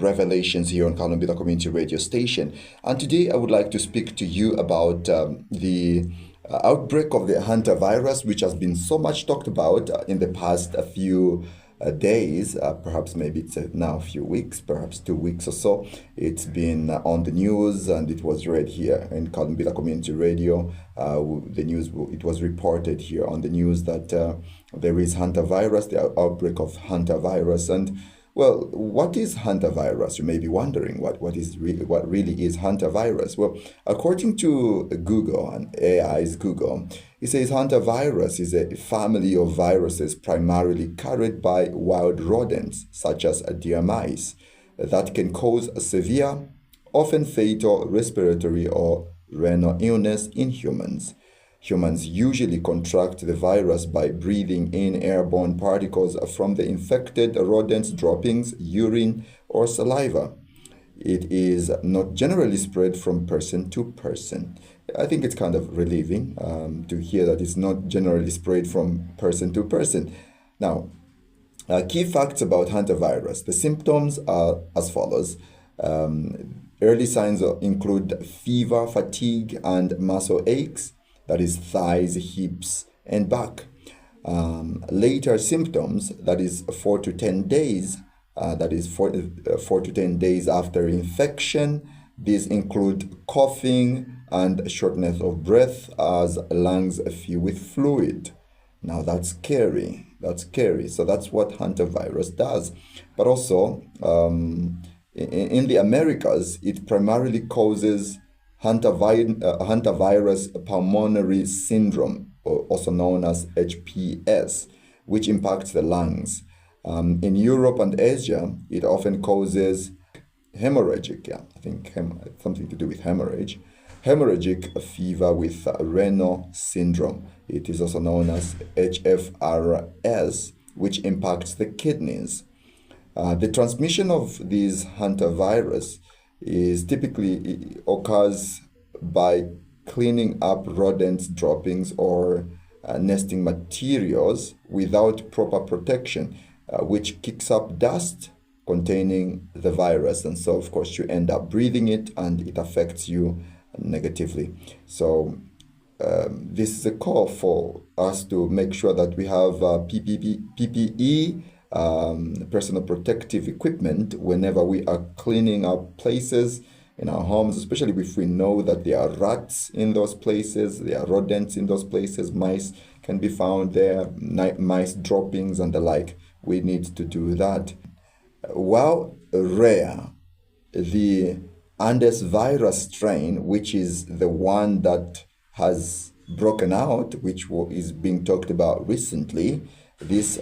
Revelations here on Columbia Community Radio Station. And today I would like to speak to you about the outbreak of the Hantavirus, which has been so much talked about in the past a few days, perhaps maybe it's now a few weeks, perhaps 2 weeks or so. It's been on the news and it was read here in Columbia Community Radio. The news, it was reported here on the news that there is Hantavirus, the outbreak of Hantavirus. And well, what is hantavirus? You may be wondering what really is hantavirus. Well, according to Google and AI's Google, it says hantavirus is a family of viruses primarily carried by wild rodents, such as deer mice, that can cause a severe, often fatal respiratory or renal illness in humans. Humans usually contract the virus by breathing in airborne particles from the infected rodent's droppings, urine, or saliva. It is not generally spread from person to person. I think it's kind of relieving to hear that it's not generally spread from person to person. Now, key facts about hantavirus. The symptoms are as follows. Early signs include fever, fatigue, and muscle aches. That is thighs, hips, and back. Later symptoms, that is 4 to 10 days, four to 10 days after infection. These include coughing and shortness of breath as lungs fill with fluid. Now that's scary. So that's what hantavirus does. But also, in the Americas, it primarily causes hantavirus pulmonary syndrome, also known as HPS, which impacts the lungs. In Europe and Asia, it often causes hemorrhagic, something to do with hemorrhagic fever with renal syndrome. It is also known as HFRS, impacts impacts the kidneys. The transmission of these hantavirus is typically occurs by cleaning up rodents' droppings or nesting materials without proper protection, which kicks up dust containing the virus. And so, of course, you end up breathing it and it affects you negatively. So this is a call for us to make sure that we have PPE, personal protective equipment, whenever we are cleaning up places in our homes, especially if we know that there are rats in those places, there are rodents in those places, mice can be found there, mice droppings and the like. We need to do that. While rare, the Andes virus strain, which is the one that has broken out, which is being talked about recently, this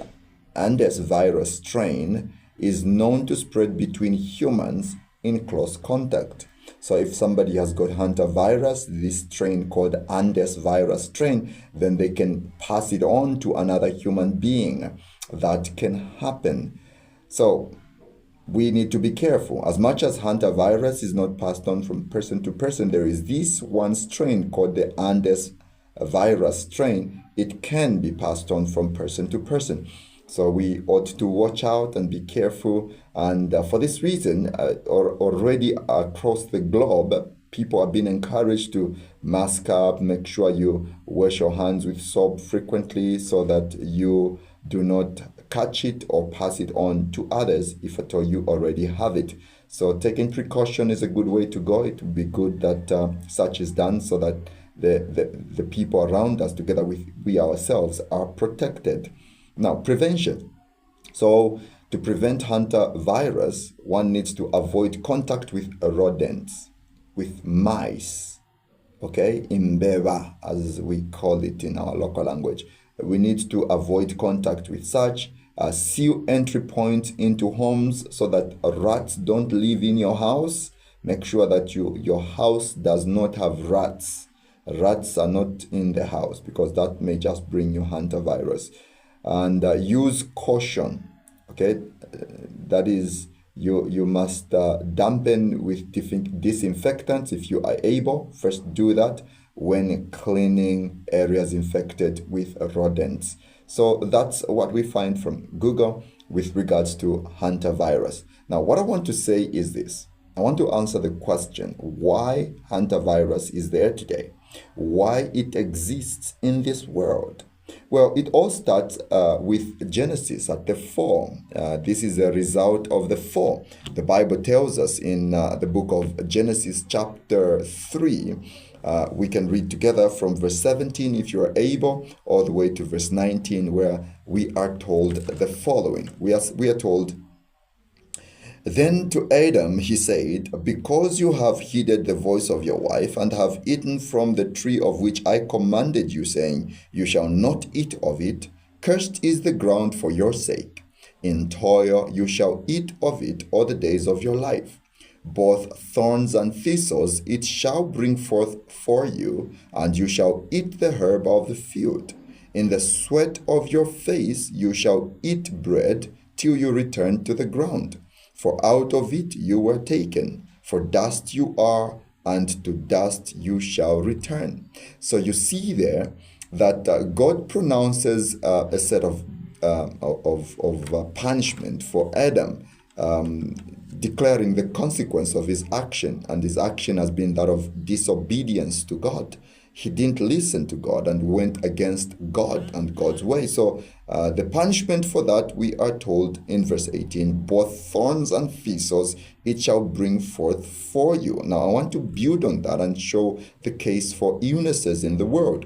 Andes virus strain is known to spread between humans in close contact. So if somebody has got hantavirus, this strain called Andes virus strain, then they can pass it on to another human being. That can happen. So we need to be careful. As much as hantavirus is not passed on from person to person, there is this one strain called the Andes virus strain. It can be passed on from person to person. So we ought to watch out and be careful. And for this reason, already across the globe, people are being encouraged to mask up, make sure you wash your hands with soap frequently so that you do not catch it or pass it on to others if at all you already have it. So taking precaution is a good way to go. It would be good that such is done so that the people around us, together with we ourselves, are protected. Now, prevention. So to prevent hantavirus, one needs to avoid contact with rodents, with mice, okay, imbeba, as we call it in our local language. We need to avoid contact with such. Seal entry points into homes so that rats don't live in your house. Make sure that your house does not have rats. Rats are not in the house because that may just bring you hantavirus. And use caution, okay? That is, you must dampen with disinfectants if you are able. First do that when cleaning areas infected with rodents. So that's what we find from Google with regards to hantavirus. Now, what I want to say is this. I want to answer the question why hantavirus is there today, why it exists in this world. Well, it all starts with Genesis at the fall. This is a result of the fall. The Bible tells us in the book of Genesis chapter 3, we can read together from verse 17 if you are able, all the way to verse 19, where we are told the following. We are told, "Then to Adam he said, because you have heeded the voice of your wife, and have eaten from the tree of which I commanded you, saying, you shall not eat of it, cursed is the ground for your sake. In toil you shall eat of it all the days of your life. Both thorns and thistles it shall bring forth for you, and you shall eat the herb of the field. In the sweat of your face you shall eat bread till you return to the ground. For out of it you were taken, for dust you are, and to dust you shall return." So you see there that God pronounces a set of punishment for Adam, declaring the consequence of his action, and his action has been that of disobedience to God. He didn't listen to God and went against God and God's way. So the punishment for that, we are told in verse 18, both thorns and thistles it shall bring forth for you. Now I want to build on that and show the case for illnesses in the world.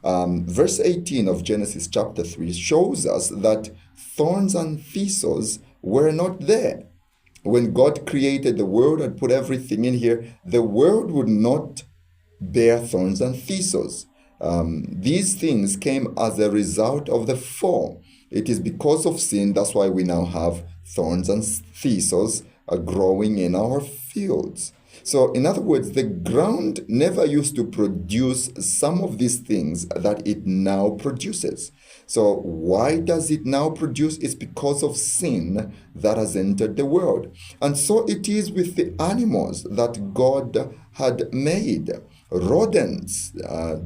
Verse 18 of Genesis chapter 3 shows us that thorns and thistles were not there. When God created the world and put everything in here, the world would not bear thorns and thistles. These things came as a result of the fall. It is because of sin, that's why we now have thorns and thistles growing in our fields. So, in other words, the ground never used to produce some of these things that it now produces. So, why does it now produce? It's because of sin that has entered the world. And so it is with the animals that God had made. Rodents,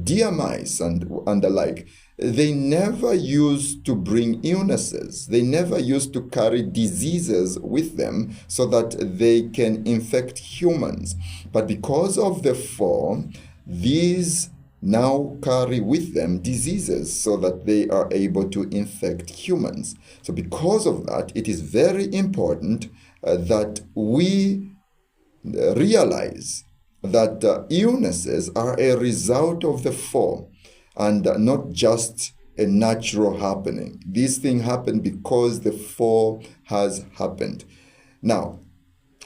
deer mice, and the like. They never used to bring illnesses. They never used to carry diseases with them so that they can infect humans. But because of the fall, these now carry with them diseases so that they are able to infect humans. So because of that, it is very important that we realize that illnesses are a result of the fall and not just a natural happening. This thing happened because the fall has happened. Now,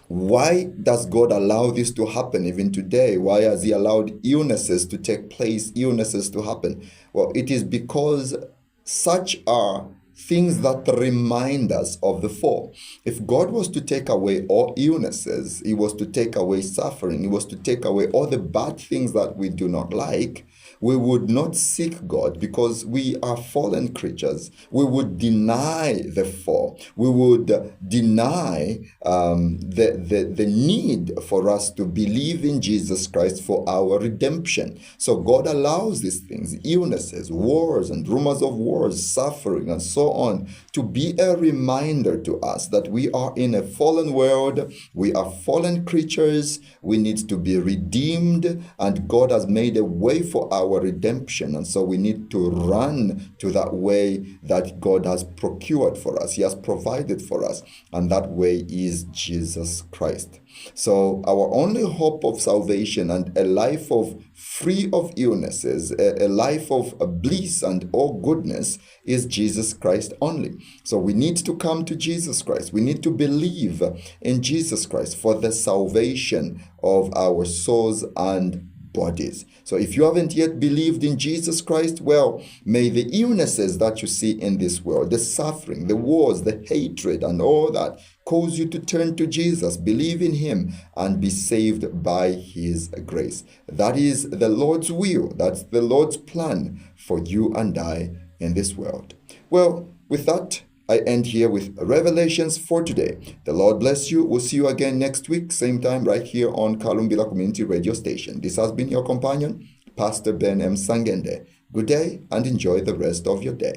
why does God allow this to happen even today? Why has He allowed illnesses to take place, illnesses to happen? Well, it is because such are things that remind us of the fall. If God was to take away all illnesses, He was to take away suffering, He was to take away all the bad things that we do not like, we would not seek God because we are fallen creatures. We would deny the fall. We would deny the need for us to believe in Jesus Christ for our redemption. So God allows these things, illnesses, wars and rumors of wars, suffering and so on, to be a reminder to us that we are in a fallen world, we are fallen creatures, we need to be redeemed, and God has made a way for our redemption, and so we need to run to that way that God has procured for us. He has provided for us, and that way is Jesus Christ. So our only hope of salvation and a life of free of illnesses, a life of bliss and all goodness is Jesus Christ only. So we need to come to Jesus Christ. We need to believe in Jesus Christ for the salvation of our souls and bodies. So if you haven't yet believed in Jesus Christ, well, may the illnesses that you see in this world, the suffering, the wars, the hatred, and all that cause you to turn to Jesus, believe in Him, and be saved by His grace. That is the Lord's will. That's the Lord's plan for you and I in this world. Well, with that, I end here with Revelations for today. The Lord bless you. We'll see you again next week, same time, right here on Kalumbila Community Radio Station. This has been your companion, Pastor Ben M. Sangende. Good day and enjoy the rest of your day.